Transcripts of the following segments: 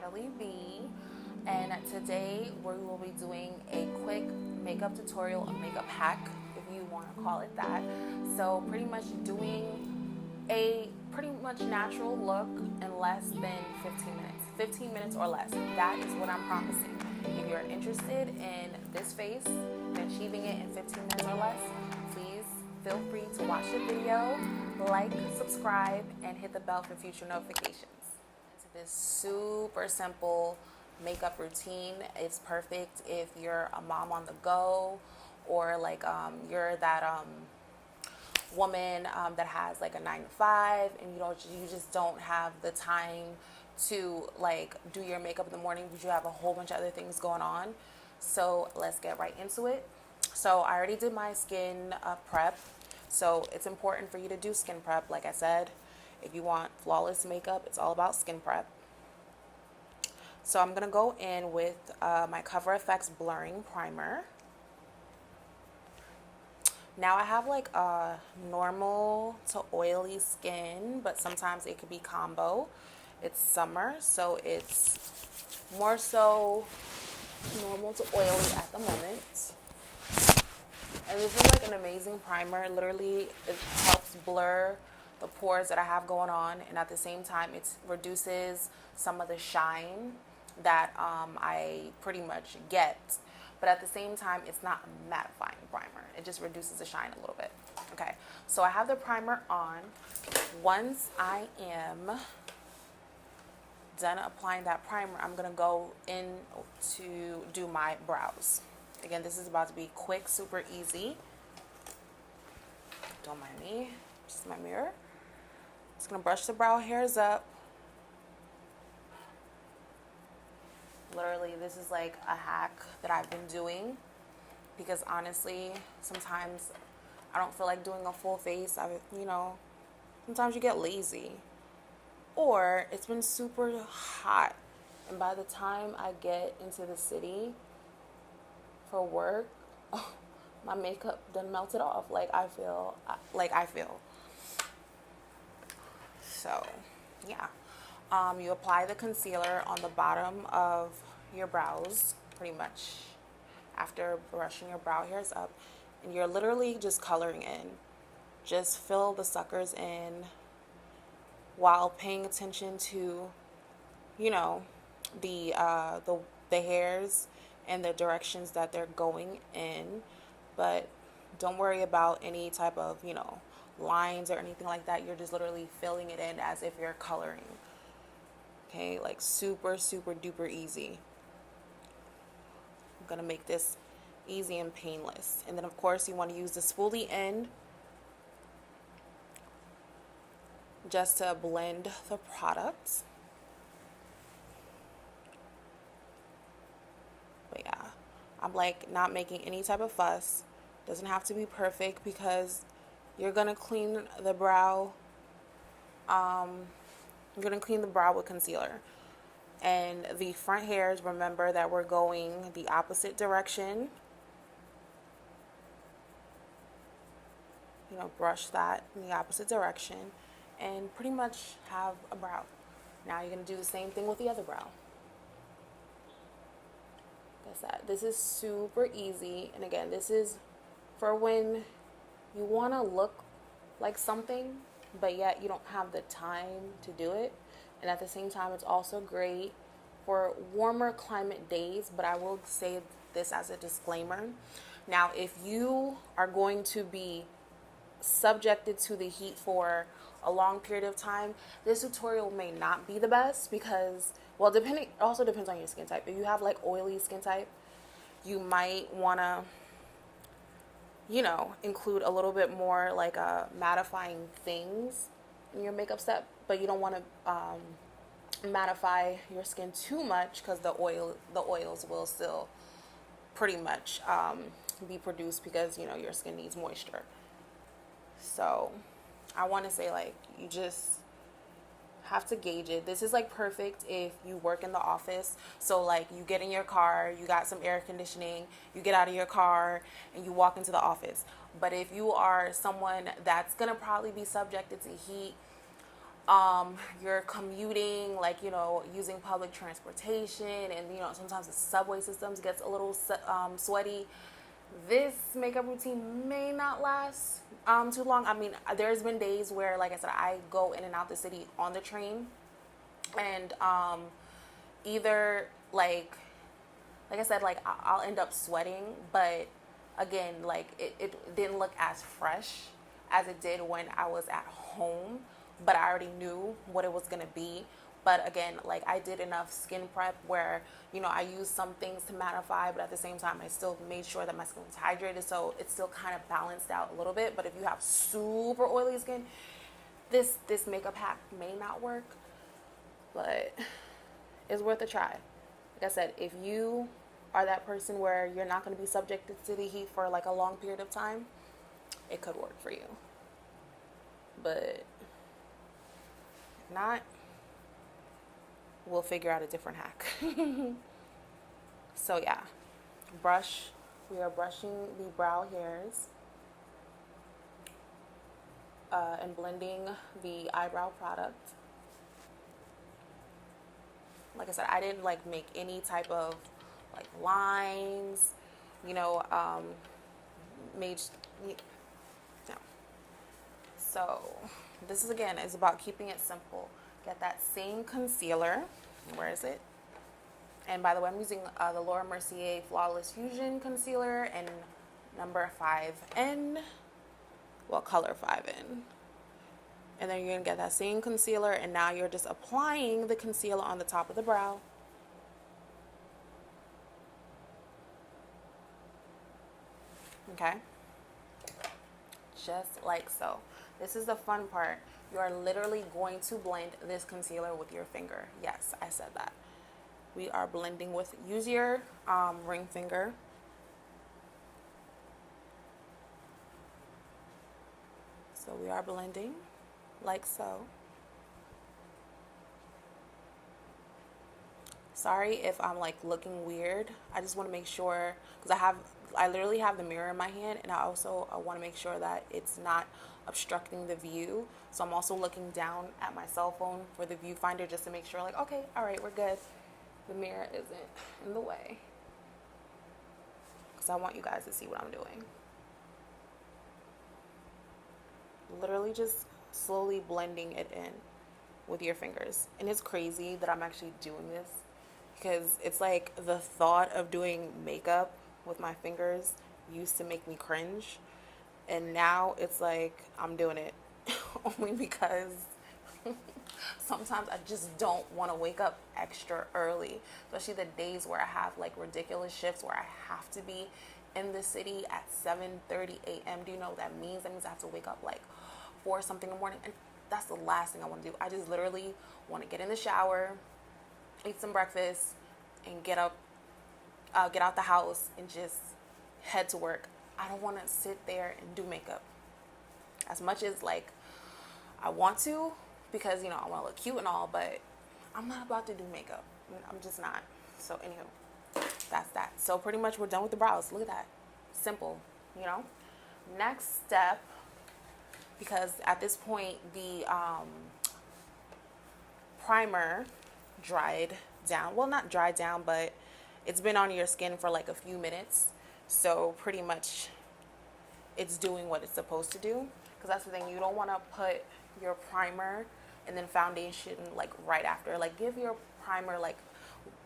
Carly B, and today we will be doing a quick makeup tutorial, a makeup hack if you want to call it that. So pretty much doing a pretty much natural look in less than 15 minutes or less. That is what I'm promising. If you're interested in this face and achieving it in 15 minutes or less, please feel free to watch the video, like, subscribe, and hit the bell for future notifications. This super simple makeup routine. It's perfect if you're a mom on the go, or like you're that woman that has like a 9 to 5 and you just don't have the time to like do your makeup in the morning because you have a whole bunch of other things going on. So let's get right into it. So I already did my skin prep. So it's important for you to do skin prep. Like I said, if you want flawless makeup, it's all about skin prep. So I'm going to go in with my Cover FX Blurring Primer. Now I have like a normal to oily skin, but sometimes it could be combo. It's summer, so it's more so normal to oily at the moment. And this is like an amazing primer. Literally, it helps blur the pores that I have going on, and at the same time it reduces some of the shine that I pretty much get, but at the same time it's not a mattifying primer. It just reduces the shine a little bit. Okay, so I have the primer on. Once I am done applying that primer, I'm gonna go in to do my brows. Again, this is about to be quick, super easy. Don't mind me, just my mirror. Just gonna brush the brow hairs up. Literally, this is like a hack that I've been doing because honestly, sometimes I don't feel like doing a full face. Sometimes you get lazy, or it's been super hot, and by the time I get into the city for work, my makeup done melted off. I feel. So, yeah. You apply the concealer on the bottom of your brows, pretty much after brushing your brow hairs up, and you're literally just coloring in. Just fill the suckers in while paying attention to, the hairs and the directions that they're going in, but don't worry about any type of, lines or anything like that. You're just literally filling it in as if you're coloring. Okay, like super, super duper easy. I'm gonna make this easy and painless. And then of course you want to use the spoolie end just to blend the product. But yeah, I'm like not making any type of fuss. Doesn't have to be perfect because you're gonna clean the brow. I'm going to clean the brow with concealer. And the front hairs, remember that we're going the opposite direction. Brush that in the opposite direction and pretty much have a brow. Now you're going to do the same thing with the other brow. Like I said, this is super easy. And again, this is for when you want to look like something, but yet you don't have the time to do it. And at the same time, it's also great for warmer climate days. But I will say this as a disclaimer. Now, if you are going to be subjected to the heat for a long period of time, this tutorial may not be the best because, well, it also depends on your skin type. If you have like oily skin type, you might want to include a little bit more like mattifying things in your makeup step, but you don't want to mattify your skin too much because the oils will still pretty much be produced because your skin needs moisture. So I want to say like you just have to gauge it. This is like perfect if you work in the office. So like you get in your car, you got some air conditioning, you get out of your car and you walk into the office. But if you are someone that's gonna probably be subjected to heat you're commuting, like, you know, using public transportation, and, you know, sometimes the subway systems gets a little sweaty, this makeup routine may not last too long. I mean, there's been days where, like I said, I go in and out the city on the train, and either like I said, like I'll end up sweating, but again, like it didn't look as fresh as it did when I was at home, but I already knew what it was gonna be. But again, like I did enough skin prep where, you know, I used some things to mattify, but at the same time, I still made sure that my skin was hydrated, so it's still kind of balanced out a little bit. But if you have super oily skin, this makeup hack may not work, but it's worth a try. Like I said, if you are that person where you're not going to be subjected to the heat for like a long period of time, it could work for you. But if not, we'll figure out a different hack. So yeah, we are brushing the brow hairs and blending the eyebrow product. Like I said, I didn't like make any type of like lines, you know, no. So this is, again, is about keeping it simple. Get that same concealer. Where is it? And by the way, I'm using the Mercier Flawless Fusion Concealer in number 5N. Well, color 5N. And then you're going to get that same concealer, and now you're just applying the concealer on the top of the brow. Okay? Just like so. This is the fun part. You are literally going to blend this concealer with your finger. Yes, I said that. We are blending with, use your ring finger. So we are blending like so. Sorry if I'm like looking weird. I just want to make sure, because I literally have the mirror in my hand, and I want to make sure that it's not obstructing the view. So I'm also looking down at my cell phone for the viewfinder just to make sure, like, okay, all right, we're good. The mirror isn't in the way, because I want you guys to see what I'm doing. Literally just slowly blending it in with your fingers. And it's crazy that I'm actually doing this, because it's like the thought of doing makeup with my fingers used to make me cringe, and now it's like I'm doing it only because sometimes I just don't want to wake up extra early, especially the days where I have like ridiculous shifts where I have to be in the city at 7:30 a.m. Do you know what that means? That means I have to wake up like 4 something in the morning, and that's the last thing I want to do. I just literally want to get in the shower, eat some breakfast, and get out the house and just head to work. I don't want to sit there and do makeup as much as like I want to, because, you know, I want to look cute and all, but I'm not about to do makeup. I'm just not. So anywho, that's that. So pretty much we're done with the brows. Look at that. Simple, you know. Next step, because at this point the primer dried down. Well, not dried down, but it's been on your skin for like a few minutes. So pretty much it's doing what it's supposed to do. Because that's the thing, you don't want to put your primer and then foundation like right after. Like give your primer like,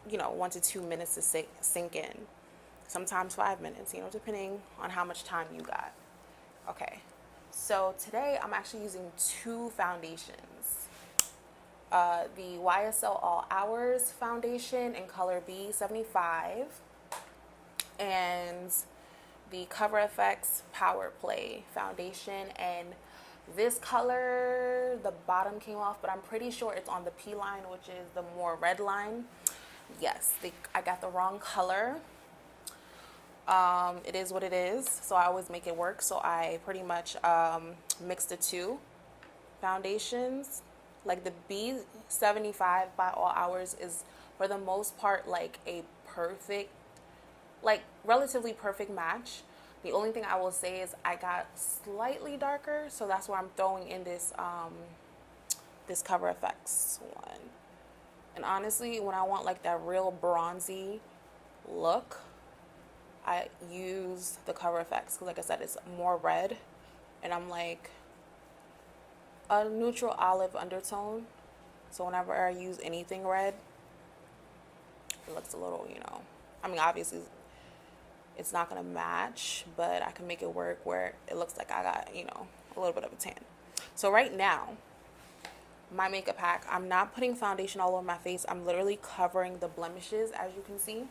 you know, 1 to 2 minutes to sink in. Sometimes 5 minutes, you know, depending on how much time you got. Okay, so today I'm actually using 2 foundations. The YSL All Hours foundation in color B75, and the Cover FX Power Play foundation. And this color, the bottom came off, but I'm pretty sure it's on the P line, which is the more red line. Yes, I got the wrong color. It is what it is, so I always make it work. So I pretty much mixed the 2 foundations. Like the B75 by All Hours is for the most part like a perfect, like relatively perfect match. The only thing I will say is I got slightly darker, so that's why I'm throwing in this this Cover FX one. And honestly, when I want like that real bronzy look, I use the Cover FX because, like I said, it's more red, and I'm like a neutral olive undertone. So whenever I use anything red, it looks a little, you know, I mean, obviously it's not gonna match, but I can make it work where it looks like I got, you know, a little bit of a tan. So right now, my makeup hack, I'm not putting foundation all over my face. I'm literally covering the blemishes, as you can see,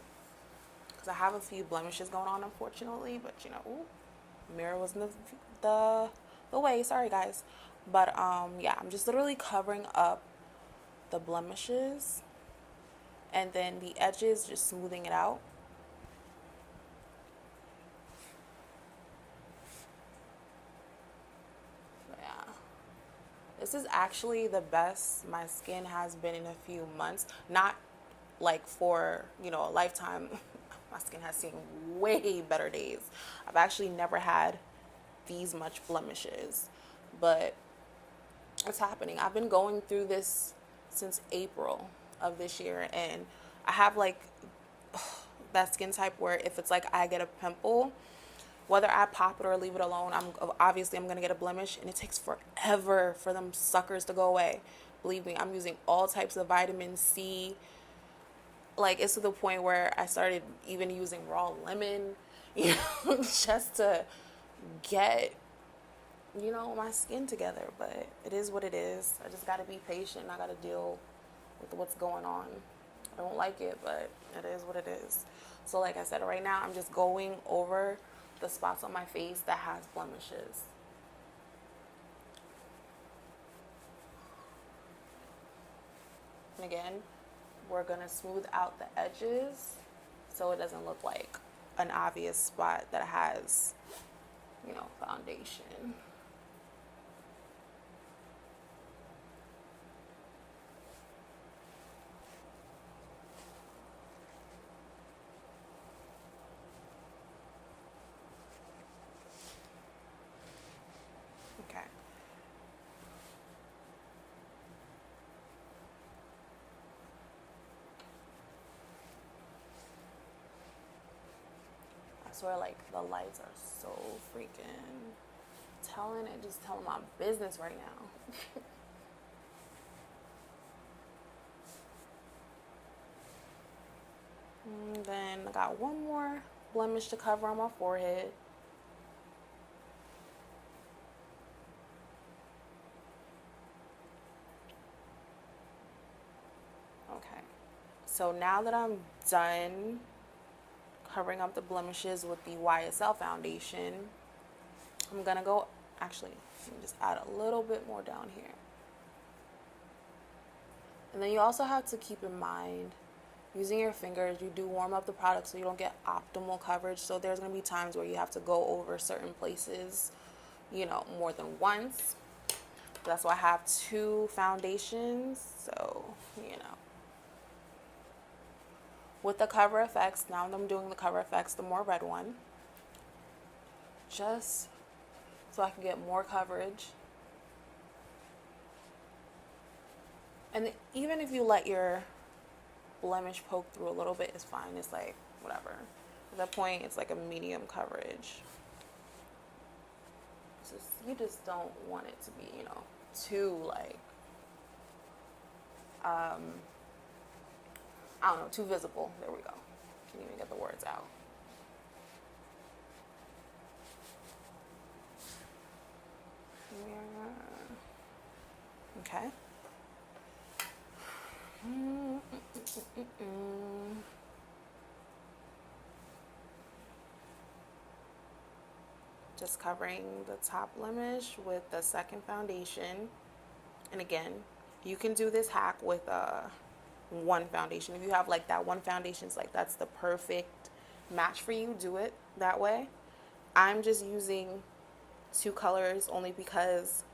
because I have a few blemishes going on, unfortunately. But you know, ooh, mirror was in the way. Sorry, guys. But yeah, I'm just literally covering up the blemishes, and then the edges, just smoothing it out. This is actually the best my skin has been in a few months. Not like for, you know, a lifetime. My skin has seen way better days. I've actually never had these much blemishes, but it's happening. I've been going through this since April of this year, and I have like that skin type where if it's like I get a pimple, whether I pop it or leave it alone, I'm gonna get a blemish, and it takes forever for them suckers to go away. Believe me, I'm using all types of vitamin C. Like, it's to the point where I started even using raw lemon, you know, just to get, you know, my skin together. But it is what it is. I just gotta be patient. I gotta deal with what's going on. I don't like it, but it is what it is. So like I said, right now I'm just going over the spots on my face that has blemishes. And again, we're gonna smooth out the edges so it doesn't look like an obvious spot that has, you know, foundation. Okay. I swear, like, the lights are so freaking just telling my business right now. And then I got one more blemish to cover on my forehead. Okay, so now that I'm done covering up the blemishes with the YSL foundation, I'm gonna go, actually, let me just add a little bit more down here. And then you also have to keep in mind, using your fingers, you do warm up the product so you don't get optimal coverage. So there's gonna be times where you have to go over certain places, you know, more than once. That's why I have two foundations, so, you know. With the Cover FX, now that I'm doing the Cover FX, the more red one, just so I can get more coverage. And even if you let your blemish poke through a little bit, it's fine. It's like, whatever. At that point, it's like a medium coverage. You just don't want it to be, you know, too, like, I don't know, too visible. There we go. Can't even get the words out. Okay. Just covering the top blemish with the second foundation. And again, you can do this hack with one foundation. If you have like that one foundation, it's like that's the perfect match for you, do it that way. I'm just using two colors only because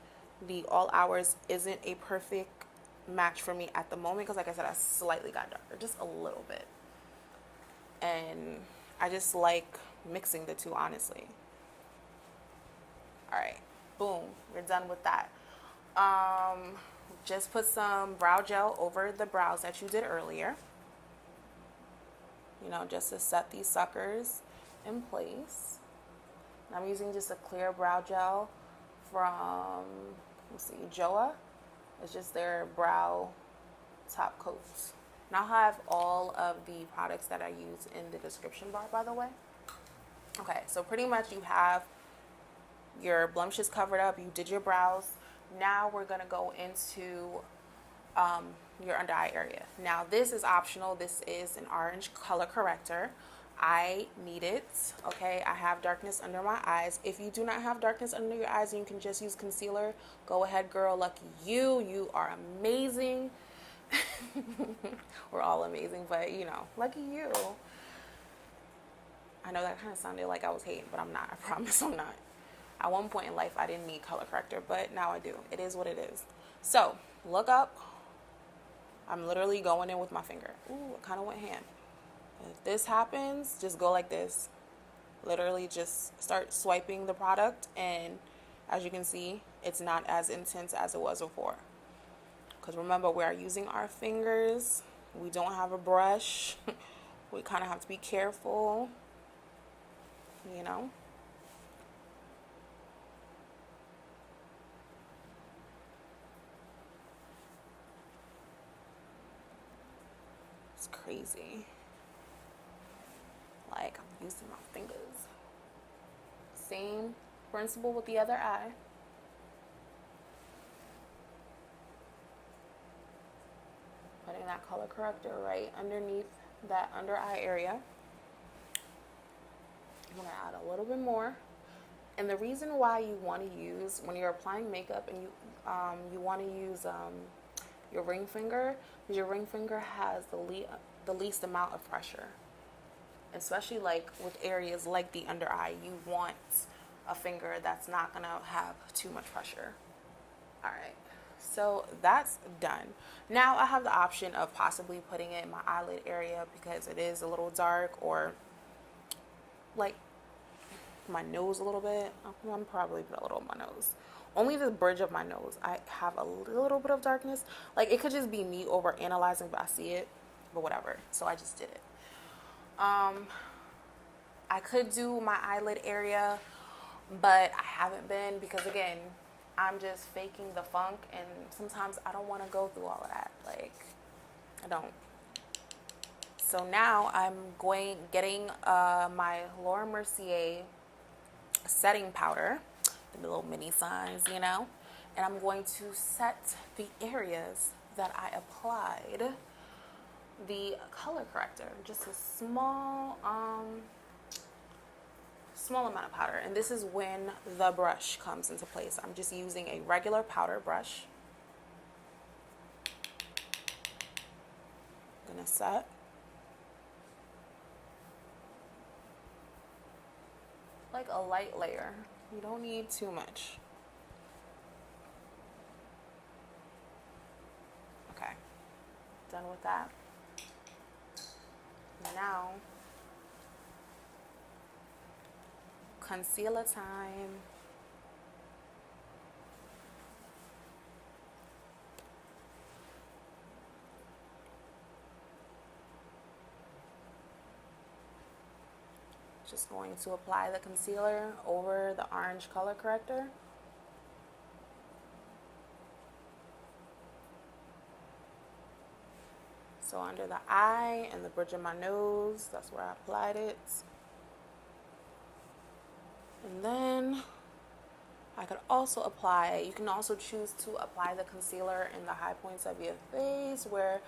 the All Hours isn't a perfect match for me at the moment, because like I said, I slightly got darker, just a little bit, and I just like mixing the two, honestly. All right, boom, we're done with that. just put some brow gel over the brows that you did earlier, you know, just to set these suckers in place. And I'm using just a clear brow gel from, let's see, Joah. It's just their brow top coats. And I'll have all of the products that I use in the description bar, by the way. Okay, so pretty much you have your blemishes covered up, you did your brows. Now we're gonna go into your under eye area. Now this is optional. This is an orange color corrector. I need it, okay? I have darkness under my eyes. If you do not have darkness under your eyes and you can just use concealer, go ahead, girl. Lucky you. You are amazing. We're all amazing, but you know, lucky you. I know that kind of sounded like I was hating, but I'm not. I promise I'm not. At one point in life, I didn't need color corrector, but now I do. It is what it is. So, look up. I'm literally going in with my finger. Ooh, it kind of went hand. If this happens, just go like this. Literally just start swiping the product, and as you can see, it's not as intense as it was before. Because remember, we are using our fingers. We don't have a brush. We kind of have to be careful, you know. It's crazy. Like, I'm using my fingers. Same principle with the other eye. Putting that color corrector right underneath that under eye area. I'm gonna add a little bit more. And the reason why you want to use, when you're applying makeup and you want to use your ring finger, because your ring finger has the least amount of pressure. Especially like with areas like the under eye, you want a finger that's not gonna have too much pressure. All right, so that's done. Now I have the option of possibly putting it in my eyelid area because it is a little dark, or like my nose a little bit. I'm probably put a little on my nose. Only the bridge of my nose. I have a little bit of darkness. Like, it could just be me over analyzing, but I see it, but whatever. So I just did it. I could do my eyelid area, but I haven't been because, again, I'm just faking the funk, and sometimes I don't want to go through all of that. Like, I don't. So now I'm getting my Laura Mercier setting powder, the little mini size, you know, and I'm going to set the areas that I applied the color corrector, just a small amount of powder. And this is when the brush comes into place. I'm just using a regular powder brush. I'm gonna set. Like a light layer. You don't need too much. Okay, done with that. Now, concealer time. Just going to apply the concealer over the orange color corrector. So under the eye and the bridge of my nose, that's where I applied it. And then I could also apply, you can also choose to apply the concealer in the high points of your face where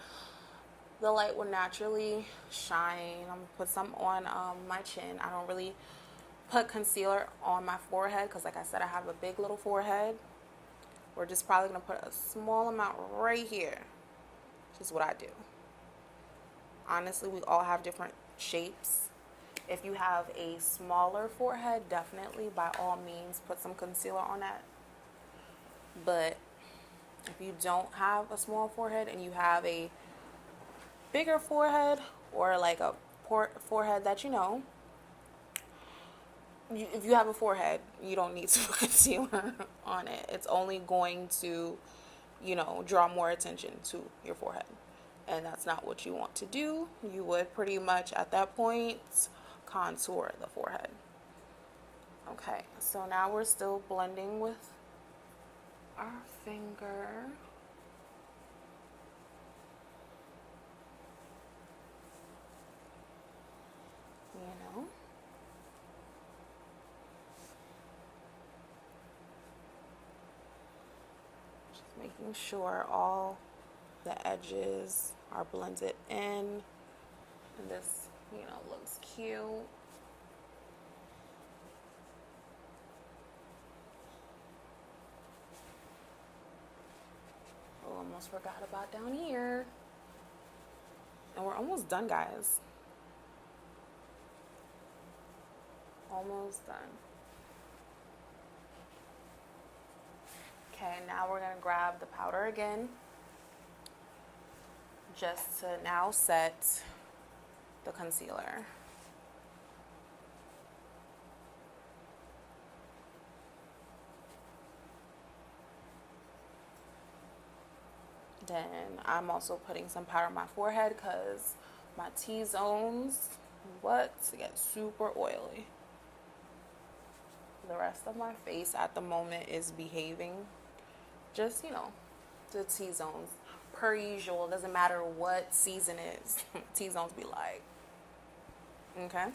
the light will naturally shine. I'm gonna put some on my chin. I don't really put concealer on my forehead because, like I said, I have a big little forehead. We're just probably gonna put a small amount right here, which is what I do. Honestly, we all have different shapes. If you have a smaller forehead, definitely, by all means, put some concealer on that. But if you don't have a small forehead and you have a bigger forehead, or like a forehead that, you know, if you have a forehead, you don't need to put concealer on it. It's only going to you know, draw more attention to your forehead. And that's not what you want to do. You would pretty much at that point contour the forehead. Okay, so now we're still blending with our finger. You know. Just making sure all the edges are blended in. And this, you know, looks cute. Oh, almost forgot about down here. And we're almost done, guys. Almost done. Okay, now we're gonna grab the powder again, just to now set the concealer. Then I'm also putting some powder on my forehead because my T-zones, get super oily. The rest of my face at the moment is behaving. Just, you know, the T-zones. Per usual, doesn't matter what season is. T-zones be like. Okay?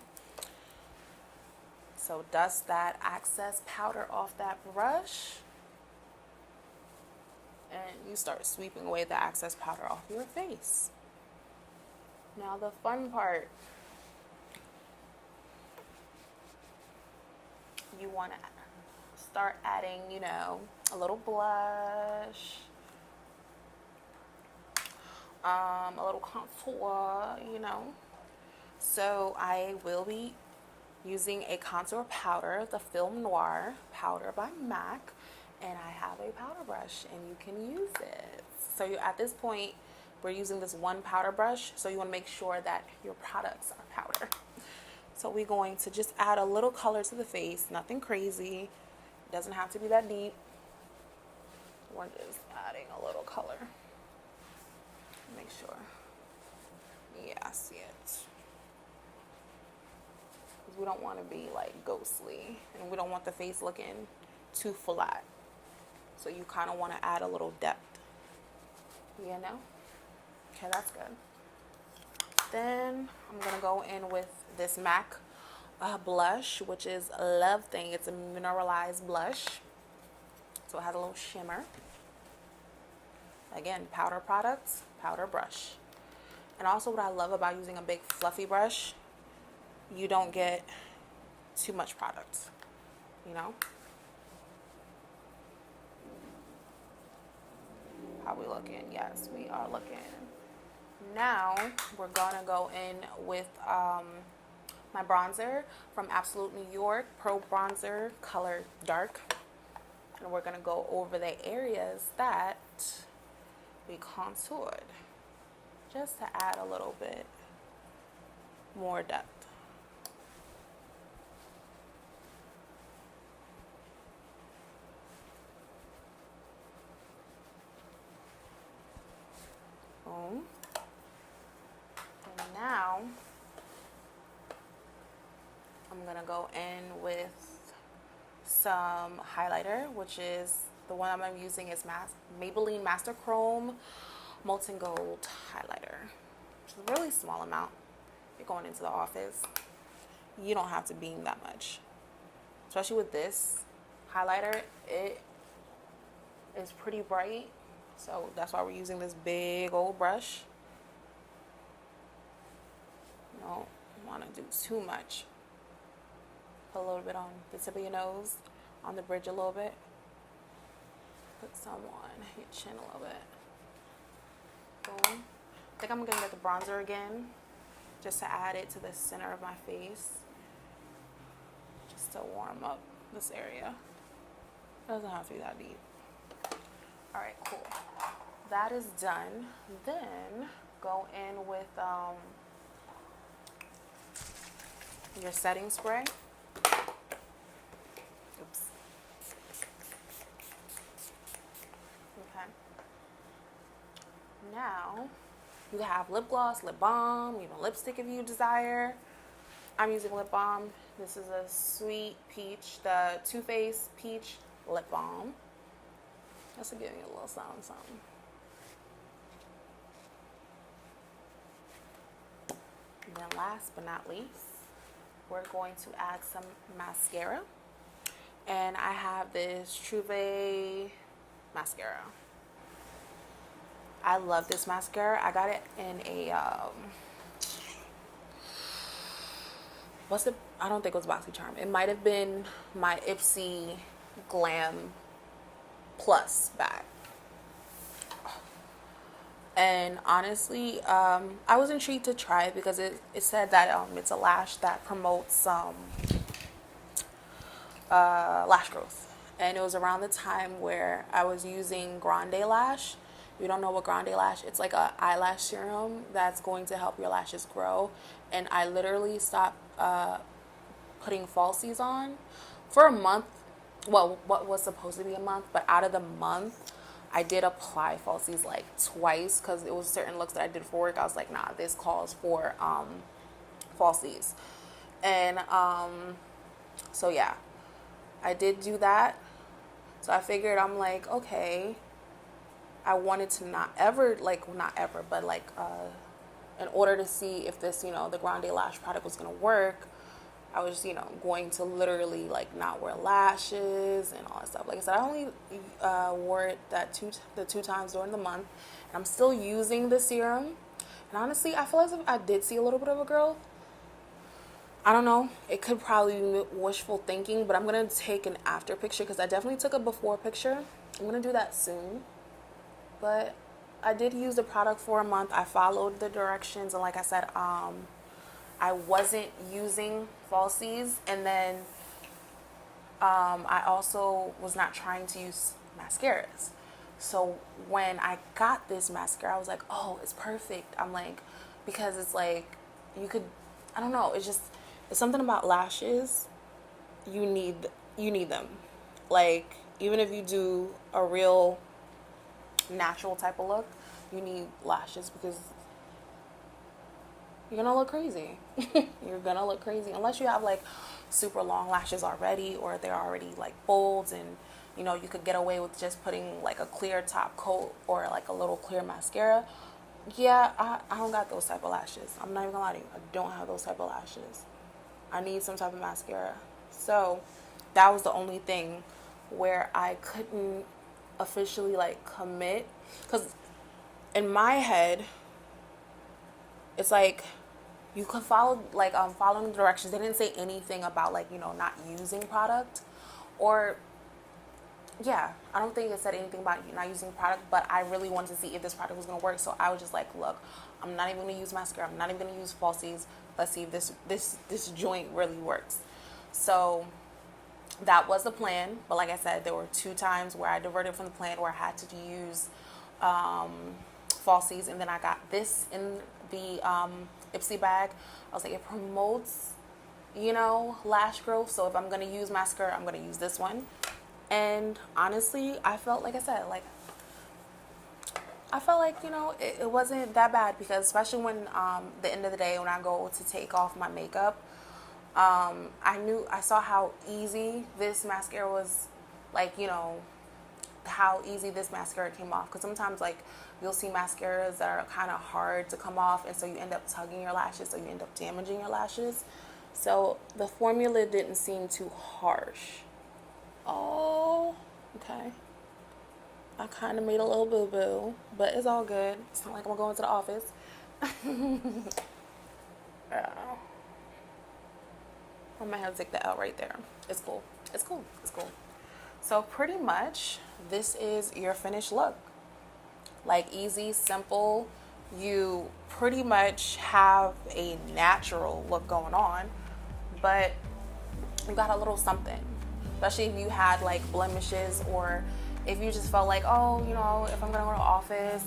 So dust that excess powder off that brush. And you start sweeping away the excess powder off your face. Now the fun part. You want to start adding, you know, a little blush, a little contour, you know. So I will be using a contour powder, the Film Noir powder by MAC, and I have a powder brush, and you can use it. So at this point, we're using this one powder brush, so you want to make sure that your products are powder. So we're going to just add a little color to the face, nothing crazy. It doesn't have to be that deep. We're just adding a little color. Make sure. Yeah, I see it. Because we don't want to be like ghostly, and we don't want the face looking too flat. So you kind of want to add a little depth. You know? Okay, that's good. Then I'm going to go in with this MAC blush, which is Love Thing. It's a mineralized blush. So it has a little shimmer. Again, powder products, powder brush. And also what I love about using a big fluffy brush, you don't get too much product, you know? How we looking? Yes, we are looking. Now we're gonna go in with my bronzer from Absolute New York, Pro Bronzer Color Dark. And we're gonna go over the areas that we contoured, just to add a little bit more depth. Boom. And now I'm gonna go in with some highlighter, which is the one I'm using is Maybelline Master Chrome Molten Gold highlighter. It's a really small amount. You're going into the office, you don't have to beam that much. Especially with this highlighter, it is pretty bright. So that's why we're using this big old brush. You don't want to do too much. Put a little bit on the tip of your nose, on the bridge a little bit. Put some on your chin a little bit. Boom. I think I'm going to get the bronzer again, just to add it to the center of my face, just to warm up this area. It doesn't have to be that deep. All right, cool. That is done. Then go in with your setting spray. Oops. Okay. Now, you have lip gloss, lip balm, even lipstick if you desire. I'm using lip balm. This is a Sweet Peach, the Too Faced Peach Lip Balm. Just to give you a little something. And then last but not least, we're going to add some mascara. And I have this Trouvé mascara. I love this mascara. I got it in a, I don't think it was BoxyCharm. It might have been my Ipsy Glam Plus bag. And honestly, I was intrigued to try it because it said that it's a lash that promotes lash growth. And it was around the time where I was using Grande Lash. If you don't know what Grande Lash, it's like a eyelash serum that's going to help your lashes grow. And I literally stopped putting falsies on for a month. Well, what was supposed to be a month, but out of the month, I did apply falsies like twice because it was certain looks that I did for work. I was like, nah, this calls for falsies. And so yeah, I did do that. So I figured, I'm like, okay, I wanted to not ever, but in order to see if this, the Grande Lash product was going to work, I was, going to literally not wear lashes and all that stuff. Like I said, I only wore it the two times during the month. And I'm still using the serum. And honestly, I feel as if I did see a little bit of a growth. I don't know. It could probably be wishful thinking, but I'm going to take an after picture because I definitely took a before picture. I'm going to do that soon. But I did use the product for a month. I followed the directions. And like I said, I wasn't using falsies, and then I also was not trying to use mascaras. So when I got this mascara, I was like, oh, it's perfect. I'm like, because it's like, you could, I don't know, it's something about lashes. You need them. Like, even if you do a real natural type of look, you need lashes because you're gonna look crazy. You're gonna look crazy unless you have super long lashes already, or they're already bold, and you could get away with just putting a clear top coat or a little clear mascara. Yeah, I don't got those type of lashes. I'm not even gonna lie to you. I don't have those type of lashes. I need some type of mascara. So that was the only thing where I couldn't officially commit, because in my head, it's you could follow following the directions. They didn't say anything about not using product, or yeah, I don't think it said anything about not using product, but I really wanted to see if this product was gonna work. So I was just like, look, I'm not even gonna use mascara, I'm not even gonna use falsies. Let's see if this joint really works. So that was the plan, but like I said, there were 2 times where I diverted from the plan, where I had to use falsies, and then I got this in the Ipsy bag. I was like, it promotes lash growth, so if I'm gonna use mascara, I'm gonna use this one. And honestly, I felt like it wasn't that bad, because especially when the end of the day, when I go to take off my makeup, I saw how easy this mascara was, how easy this mascara came off. Because sometimes you'll see mascaras that are kind of hard to come off, and so you end up tugging your lashes, so you end up damaging your lashes. So the formula didn't seem too harsh. Oh, okay. I kind of made a little boo-boo, but it's all good. It's not like I'm going to the office. Yeah. I might have to take that out right there. It's cool. It's cool. It's cool. So pretty much, this is your finished look. Easy, simple. You pretty much have a natural look going on, but you got a little something. Especially if you had blemishes, or if you just felt oh, if I'm gonna go to the office,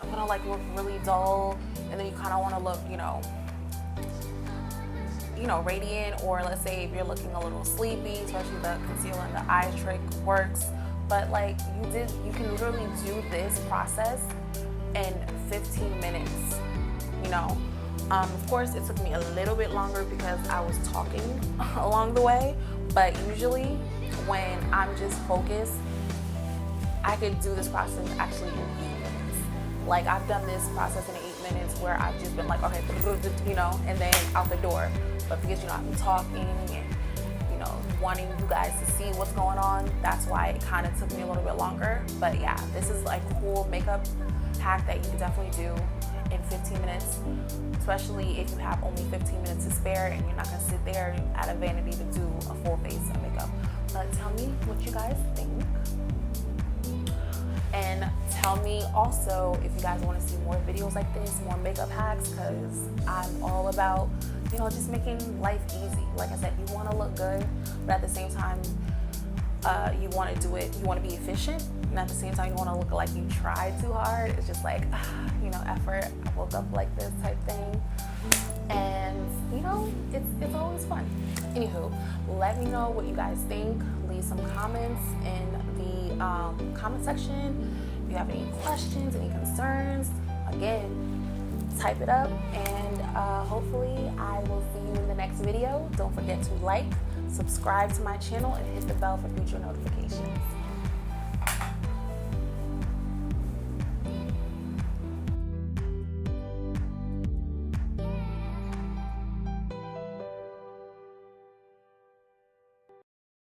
I'm gonna look really dull, and then you kind of want to look, radiant, or let's say if you're looking a little sleepy, especially the concealer and the eye trick works. But you can literally do this process in 15 minutes, you know. Of course, it took me a little bit longer because I was talking along the way, but usually when I'm just focused, I could do this process actually in 8 minutes. Like, I've done this process in 8 minutes where I've just been like, okay, you know, and then out the door. But because, you know, I've been talking and, you know, wanting you guys to see what's going on, that's why it kind of took me a little bit longer. But yeah, this is like a cool makeup hack that you can definitely do in 15 minutes, especially if you have only 15 minutes to spare and you're not gonna sit there at a vanity to do a full face of makeup. But tell me what you guys think. And tell me also if you guys want to see more videos like this, more makeup hacks, because I'm all about, you know, just making life easy. Like I said, you want to look good, but at the same time, you want to do it, you want to be efficient, and at the same time, you want to look like you tried too hard. It's just like, you know, effort. I woke up like this type thing. And, you know, it's always fun. Anywho, let me know what you guys think. Leave some comments in the comment section. If you have any questions, any concerns, again, type it up. And hopefully I will see you in the next video. Don't forget to like, subscribe to my channel, and hit the bell for future notifications.